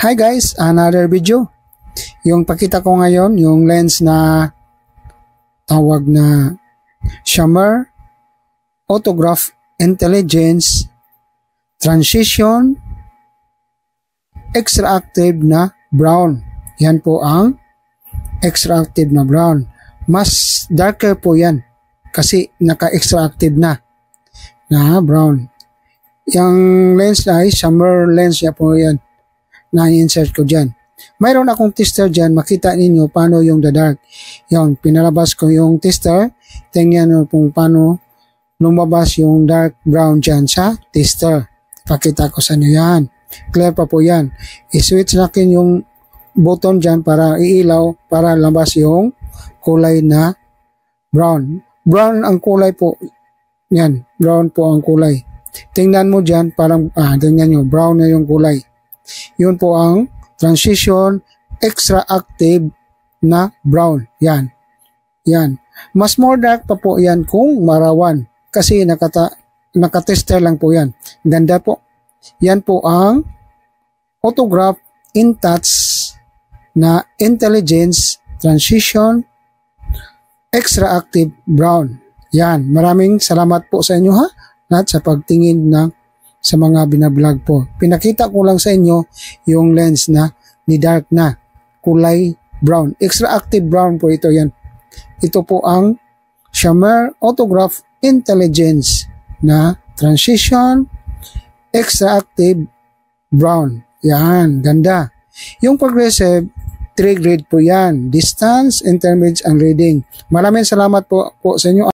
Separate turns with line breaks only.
Hi guys, another video. Yung pakita ko ngayon, yung lens na tawag na Shamir Autograph Intelligence Transition Extra Active na brown. Yan po ang extra active na brown. Mas darker po yan kasi naka-extra active na brown. Yung lens na ay Shamir lens niya po yan na insert ko dyan. Mayroon akong tester dyan, makita ninyo paano yung dark. Yung pinalabas ko yung tester, tingnan nyo kung paano lumabas yung dark brown dyan sa tester. Pakita ko sa inyo yan. Clear pa po yan. I-switch natin yung button dyan para iilaw, para labas yung kulay na brown. Brown ang kulay po. Yan, brown po ang kulay. Tingnan mo dyan, parang, tingnan nyo, brown na yung kulay. Yun po ang transition extra active na brown. Yan. Yan. Mas more dark pa po yan kung marawan. Kasi nakatester lang po yan. Ganda po. Yan po ang Autograph InTouch na Intelligence Transition Extra Active Brown. Yan. Maraming salamat po sa inyo at sa pagtingin sa mga binablog po. Pinakita ko lang sa inyo yung lens na ni dark na kulay brown. Extra active brown po ito yan. Ito po ang Shamir Autograph Intelligence na Transition Extra Active Brown. Yan, ganda. Yung progressive 3 grade po yan. Distance, intermediate, and reading. Maraming salamat po sa inyo.